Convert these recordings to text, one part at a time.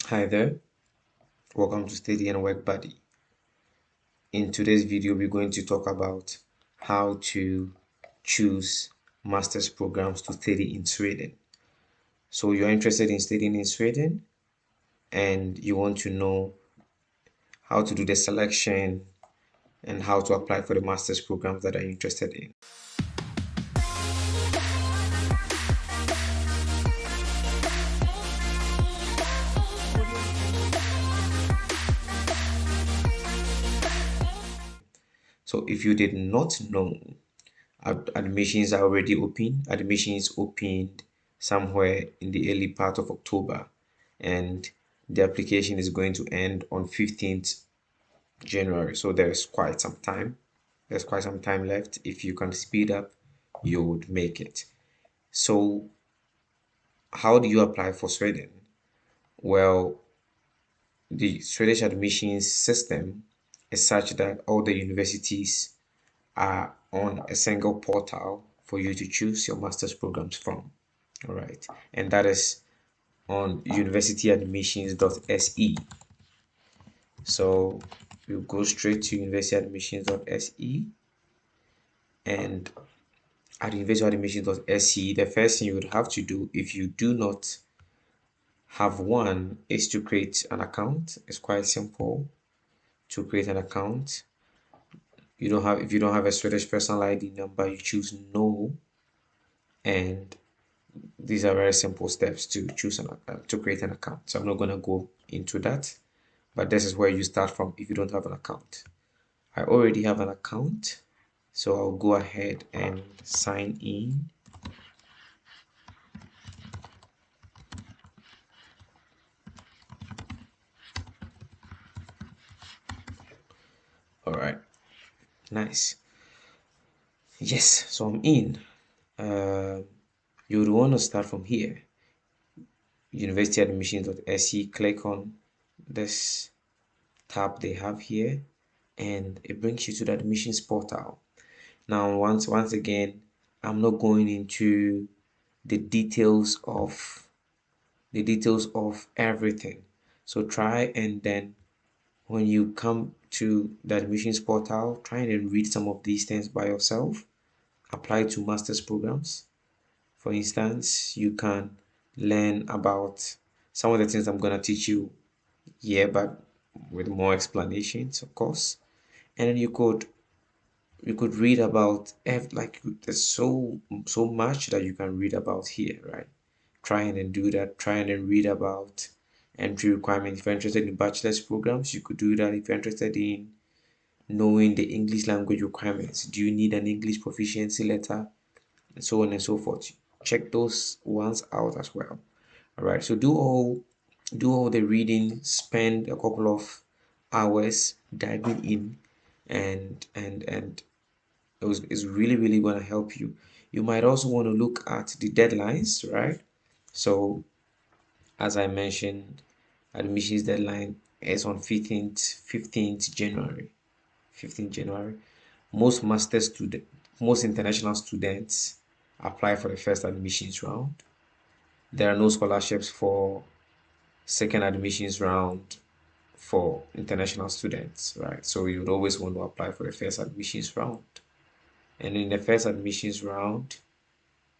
Hi there, welcome to Study and Work Buddy. In today's video, we're going to talk about how to choose master's programs to study in Sweden. So you're interested in studying in Sweden and you want to know how to do the selection and how to apply for the master's programs that you're interested in. So if you did not know, admissions are already open. Admissions opened somewhere in the early part of October, and the application is going to end on 15th January. So there's quite some time. There's quite some time left. If you can speed up, you would make it. So how do you apply for Sweden? Well, the Swedish admissions system is such that all the universities are on a single portal for you to choose your master's programs from. All right, and that is on universityadmissions.se. So you go straight to universityadmissions.se, and at universityadmissions.se, the first thing you would have to do if you do not have one is to create an account. It's quite simple to create an account. If you don't have a Swedish personal ID number, you choose no, and these are very simple steps to choose to create an account. So I'm not going to go into that, but this is where you start from if you don't have an account. I already have an account, so I'll go ahead and sign in. All right, nice. Yes, so I'm in. You would want to start from here, universityadmissions.se. Click on this tab they have here, and it brings you to the admissions portal. Now, once again, I'm not going into the details of everything. So try, and then when you come to the admissions portal, try and read some of these things by yourself. Apply to master's programs. For instance, you can learn about some of the things I'm going to teach you here, but with more explanations, of course. And then you could read about there's so much that you can read about here, right? Try and then do that. Try and then read about entry requirements. If you're interested in bachelor's programs, you could do that. If you're interested in knowing the English language requirements, do you need an English proficiency letter, and so on and so forth. Check those ones out as well. All right, so do all the reading, spend a couple of hours diving in, and it's really going to help you. You might also want to look at the deadlines, right? So as I mentioned, admissions deadline is on 15th January. 15th January. Most international students apply for the first admissions round. There are no scholarships for second admissions round for international students, right? So you would always want to apply for the first admissions round. And in the first admissions round,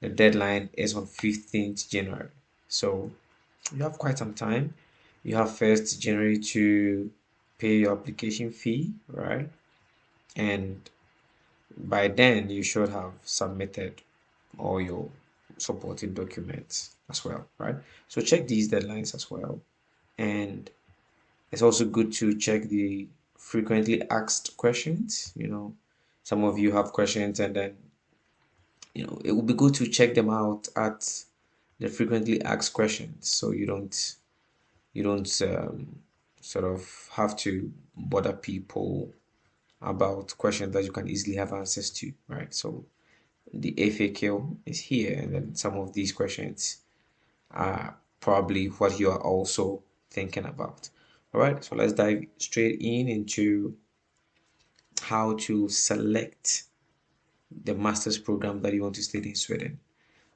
the deadline is on 15th January. So you have quite some time. You have 1st January to pay your application fee, right? And by then you should have submitted all your supporting documents as well, right? So check these deadlines as well. And it's also good to check the frequently asked questions. Some of you have questions, and then it would be good to check them out at the frequently asked questions, so you don't sort of have to bother people about questions that you can easily have access to, right? So the FAQ is here, and then some of these questions are probably what you are also thinking about. All right, so let's dive straight into how to select the master's program that you want to study in Sweden.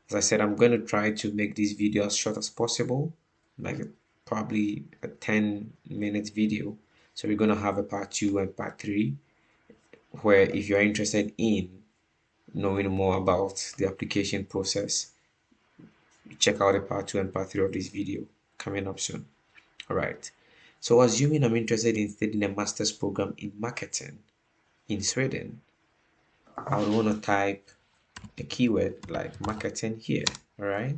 As I said, I'm going to try to make this video as short as possible, make it probably a 10-minute video. So we're going to have a part 2 and part 3, where if you're interested in knowing more about the application process, check out the part 2 and part 3 of this video coming up soon. All right. So assuming I'm interested in studying a master's program in marketing in Sweden, I would want to type a keyword like marketing here. All right.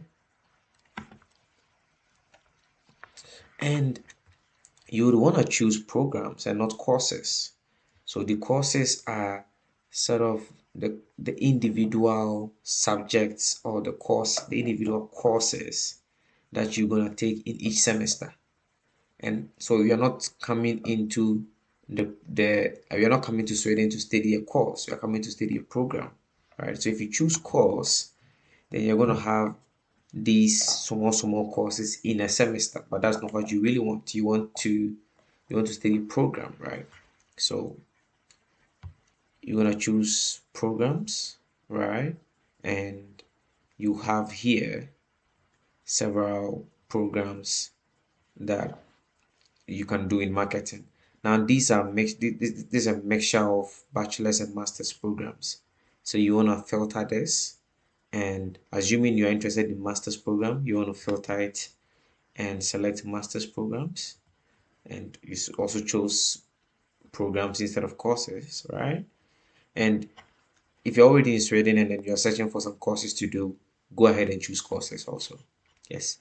And you would want to choose programs and not courses. So the courses are sort of the individual subjects or the individual courses that you're going to take in each semester. And so you're not coming into you're not coming to Sweden to study a course, you're coming to study a program. Right. So if you choose course, then you're going to have these small courses in a semester, but that's not what you really want. You want to study program, right? So you're going to choose programs, right? And you have here several programs that you can do in marketing. Now these are mixed. This is a mixture of bachelor's and master's programs. So you want to filter this, and assuming you're interested in master's program, you want to filter it and select master's programs, and you also chose programs instead of courses, right? And if you're already in Sweden and then you're searching for some courses to do, go ahead and choose courses also. Yes,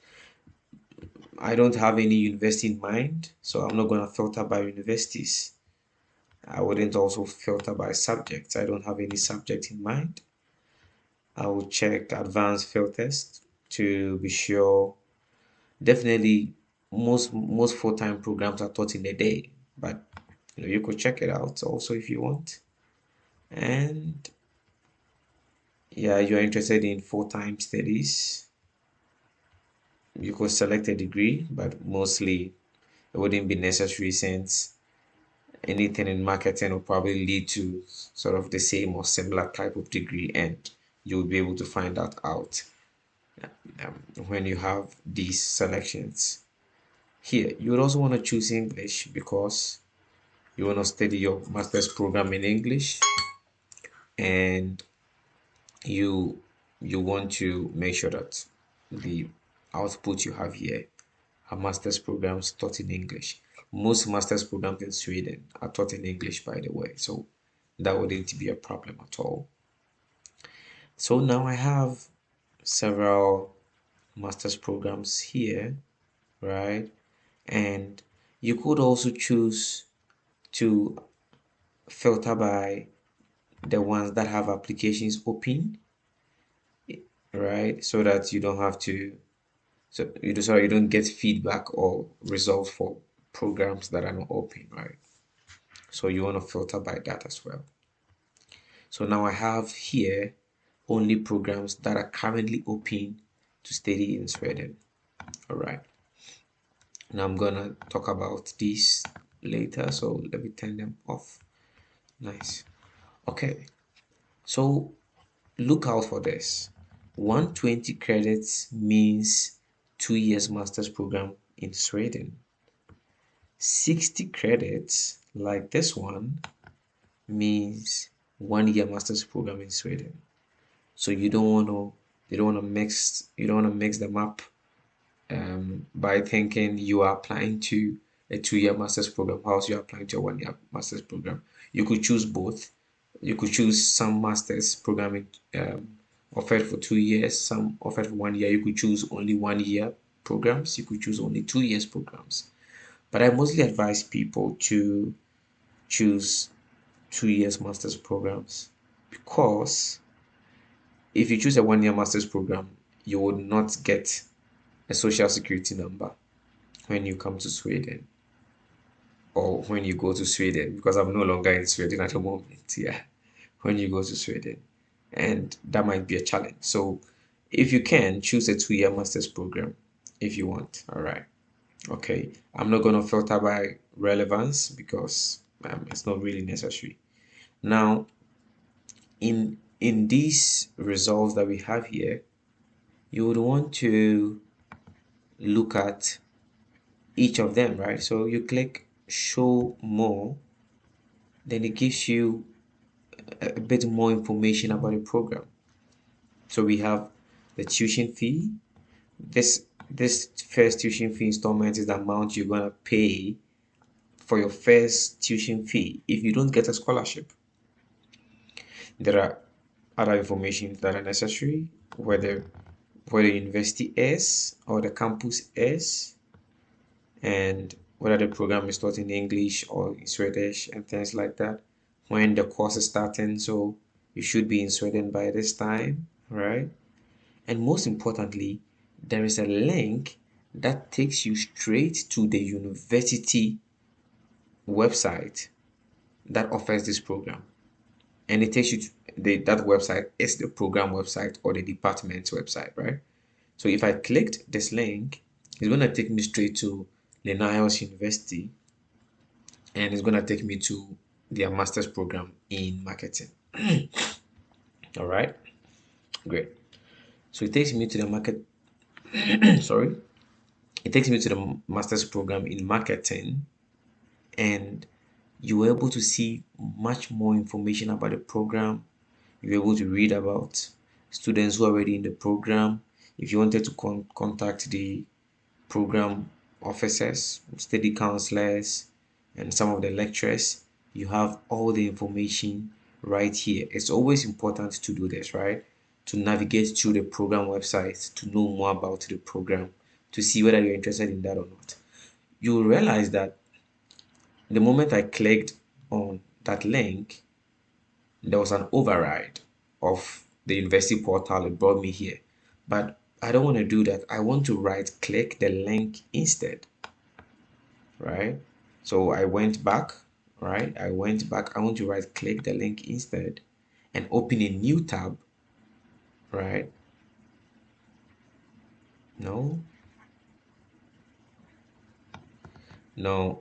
I don't have any university in mind, so I'm not going to filter by universities. I wouldn't also filter by subjects. I don't have any subject in mind. I will check advanced filters to be sure. Definitely, most full-time programs are taught in a day, but you could check it out also if you want. And yeah, you're interested in full-time studies, you could select a degree, but mostly it wouldn't be necessary since anything in marketing will probably lead to sort of the same or similar type of degree, and you'll be able to find that out when you have these selections. Here, you would also want to choose English because you want to study your master's program in English, and you you want to make sure that the output you have here are master's programs taught in English. Most master's programs in Sweden are taught in English, by the way, so that wouldn't be a problem at all. So now I have several master's programs here, right? And you could also choose to filter by the ones that have applications open, right? So that you don't have to, so you don't get feedback or results for programs that are not open, right? So you want to filter by that as well. So now I have here only programs that are currently open to study in Sweden. All right. Now I'm gonna talk about these later, so let me turn them off. Nice. Okay. So look out for this. 120 credits means 2 years master's program in Sweden. 60 credits, like this one, means 1 year master's program in Sweden. So you don't want to mix them up by thinking you are applying to a 2 year master's program whilst you're applying to a 1 year master's program. You could choose both. You could choose some master's programming offered for 2 years, some offered for 1 year. You could choose only 1 year programs. You could choose only 2 years programs. But I mostly advise people to choose 2 years master's programs because if you choose a 1 year master's program, you would not get a social security number when you come to Sweden or when you go to Sweden, because I'm no longer in Sweden at the moment. Yeah, when you go to Sweden, and that might be a challenge. So, if you can, choose a 2 year master's program if you want. All right. Okay. I'm not going to filter by relevance because it's not really necessary. Now, in these results that we have here, you would want to look at each of them, right? So you click show more, then it gives you a bit more information about the program. So we have the tuition fee. This first tuition fee installment is the amount you're gonna pay for your first tuition fee if you don't get a scholarship. There are other information that are necessary, where the university is or the campus is, and whether the program is taught in English or in Swedish and things like that. When the course is starting, so you should be in Sweden by this time, right? And most importantly, there is a link that takes you straight to the university website that offers this program. And it takes you to that website is the program website or the department's website, right? So if I clicked this link, it's going to take me straight to Linnaeus University, and it's going to take me to their master's program in marketing. All right, great. So it takes me to the market. Sorry, it takes me to the master's program in marketing, and you were able to see much more information about the program. You're able to read about students who are already in the program. If you wanted to contact the program officers, study counselors, and some of the lecturers, you have all the information right here. It's always important to do this, right? To navigate through the program website, to know more about the program, to see whether you're interested in that or not. You'll realize that the moment I clicked on that link, there was an override of the university portal. It brought me here, but I don't want to do that. I want to right click the link instead, right? So I went back, right? I went back. I want to right click the link instead and open a new tab, right? No, no,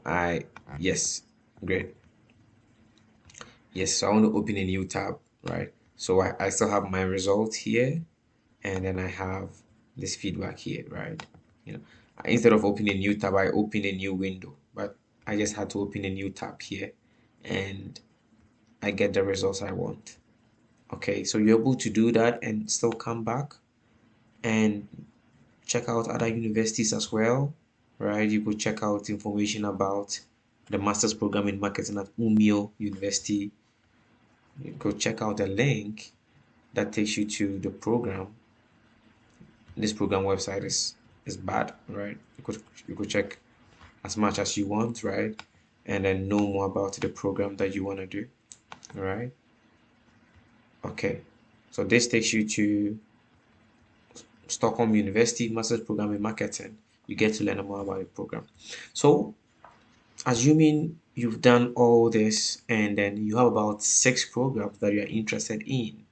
yes, great. Yes, so I want to open a new tab, right? So I still have my result here, and then I have this feedback here, right? You know, instead of opening a new tab, I open a new window, but I just had to open a new tab here, and I get the results I want. Okay, so you're able to do that and still come back and check out other universities as well, right? You could check out information about the master's program in marketing at Umeå University. You could check out the link that takes you to the program. This program website is bad, right? You could check as much as you want, right? And then know more about the program that you want to do. All right. Okay. So this takes you to Stockholm University Master's Program in Marketing. You get to learn more about the program. So assuming you've done all this and then you have about 6 programs that you're interested in,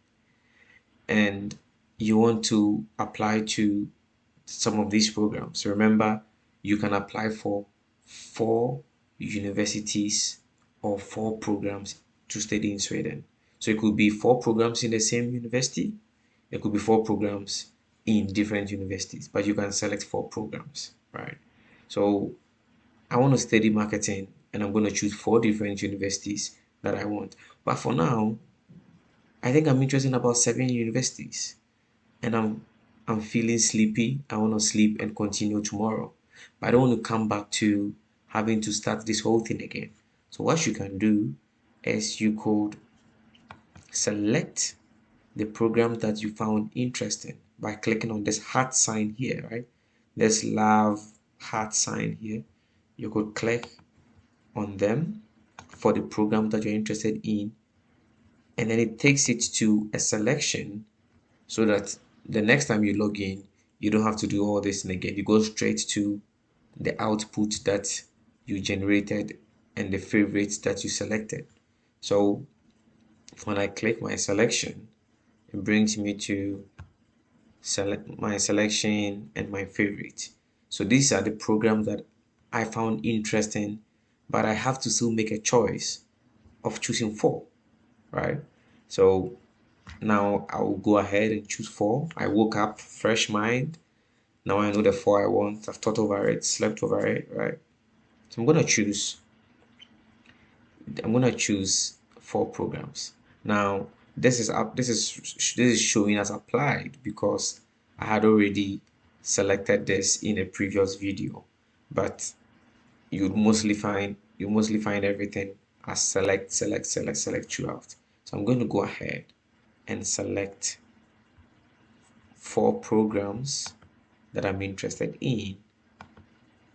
and you want to apply to some of these programs. Remember, you can apply for 4 universities or 4 programs to study in Sweden. So it could be 4 programs in the same university. It could be 4 programs in different universities, but you can select 4 programs, right? So I want to study marketing and I'm going to choose 4 different universities that I want. But for now, I think I'm interested in about 7 universities, and I'm feeling sleepy. I want to sleep and continue tomorrow. But I don't want to come back to having to start this whole thing again. So what you can do is you could select the program that you found interesting by clicking on this heart sign here, right? This love heart sign here. You could click on them for the program that you're interested in, and then it takes it to a selection so that the next time you log in, you don't have to do all this again. You go straight to the output that you generated and the favorites that you selected. So when I click my selection, it brings me to select my selection and my favorite. So these are the programs that I found interesting, but I have to still make a choice of choosing 4, right? So now I'll go ahead and choose 4. I woke up fresh mind. Now I know the 4 I want. I've thought over it, slept over it, right? So I'm gonna choose 4 programs. Now this is showing as applied because I had already selected this in a previous video, but you mostly find everything as select throughout. So I'm going to go ahead and select 4 programs that I'm interested in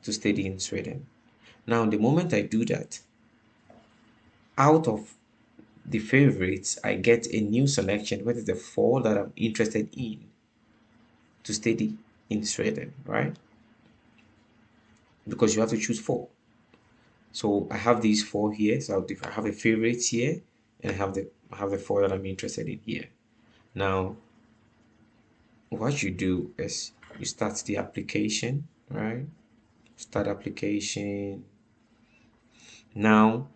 to study in Sweden. Now, the moment I do that, out of the favorites, I get a new selection, what is the 4 that I'm interested in to study in Sweden, right? Because you have to choose 4. So I have these 4 here. So I have a favorite here, and I have the 4 that I'm interested in here. Now, what you do is you start the application, right? Start application. Now,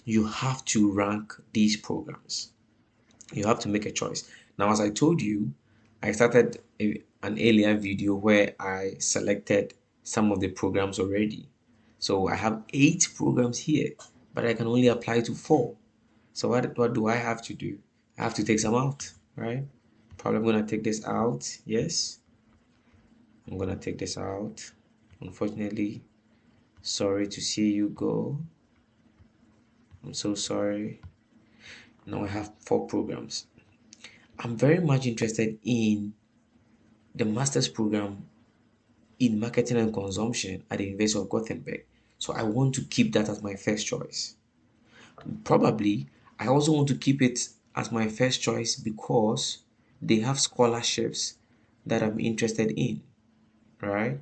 you have to rank these programs. You have to make a choice. Now, as I told you, I started an earlier video where I selected some of the programs already. So I have 8 programs here, but I can only apply to 4. So what do I have to do? I have to take some out, right? Probably I'm going to take this out. Yes, I'm going to take this out. Unfortunately, sorry to see you go. I'm so sorry. Now I have 4 programs. I'm very much interested in the master's program in marketing and consumption at the University of Gothenburg. So I want to keep that as my first choice. Probably, I also want to keep it as my first choice because they have scholarships that I'm interested in, right?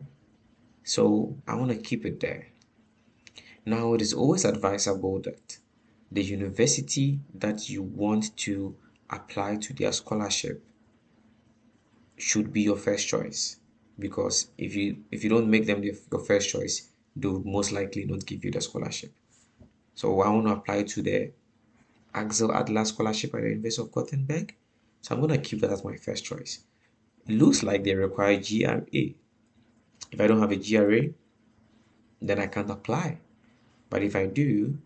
So I want to keep it there. Now, it is always advisable that the university that you want to apply to their scholarship should be your first choice, because if you don't make them your first choice, they would most likely not give you the scholarship. So I want to apply to the Axel Adler scholarship at the University of Gothenburg, so I'm going to keep that as my first choice. It looks like they require GRA. If I don't have a GRA, then I can't apply, but if I do,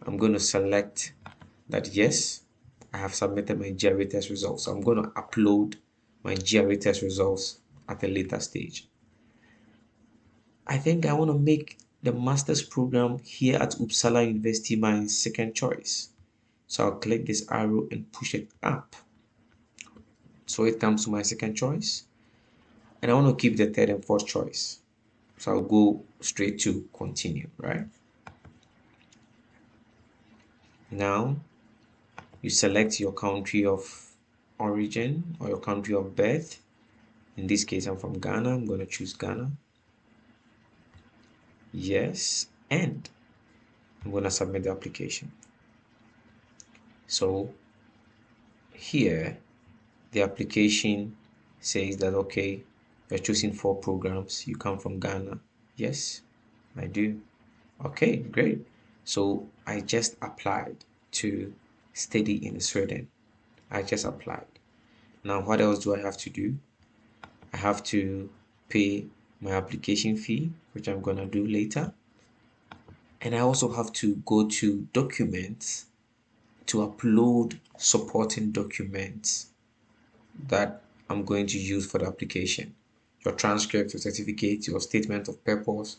I'm going to select that yes, I have submitted my GRE test results. So I'm going to upload my GRE test results at a later stage. I think I want to make the master's program here at Uppsala University my second choice. So I'll click this arrow and push it up. So it comes to my second choice. And I want to keep the third and fourth choice. So I'll go straight to continue, right? Now, you select your country of origin or your country of birth. In this case, I'm from Ghana. I'm going to choose Ghana. Yes, and I'm going to submit the application. So here, the application says that, okay, you're choosing 4 programs. You come from Ghana. Yes, I do. Okay, great. So I just applied to study in Sweden. I just applied. Now, what else do I have to do? I have to pay my application fee, which I'm going to do later. And I also have to go to documents to upload supporting documents that I'm going to use for the application. Your transcript, your certificate, your statement of purpose,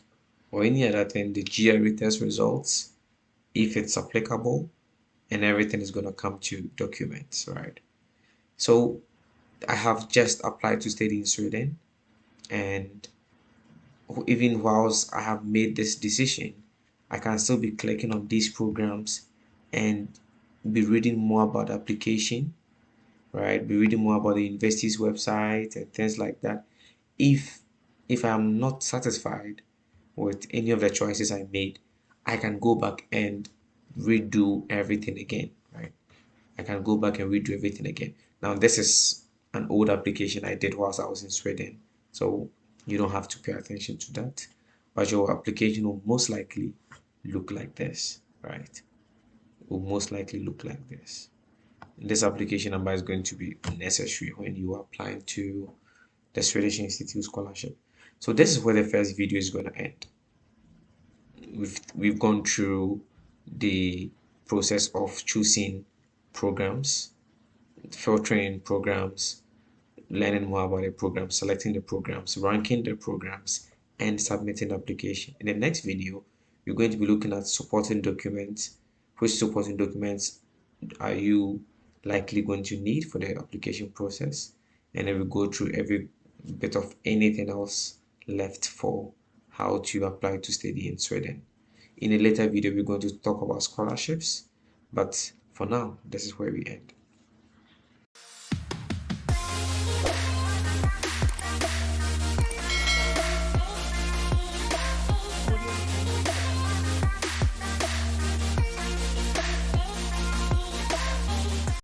or any other thing, the GRE test results, if it's applicable, and everything is going to come to documents, right? So I have just applied to study in Sweden, and even whilst I have made this decision, I can still be clicking on these programs and be reading more about the application, right? Be reading more about the university's website and things like that. If I'm not satisfied with any of the choices I made, I can go back and redo everything again, right? I can go back and redo everything again. Now, this is an old application I did whilst I was in Sweden, so you don't have to pay attention to that. But your application will most likely look like this, right? It will most likely look like this. This application number is going to be necessary when you are applying to the Swedish Institute Scholarship. So this is where the first video is going to end. We've gone through the process of choosing programs, filtering programs, learning more about the program, selecting the programs, ranking the programs, and submitting the application. In the next video, we're going to be looking at supporting documents. Which supporting documents are you likely going to need for the application process? And then we go through every bit of anything else left for how to apply to study in Sweden. In a later video, we're going to talk about scholarships, but for now, this is where we end.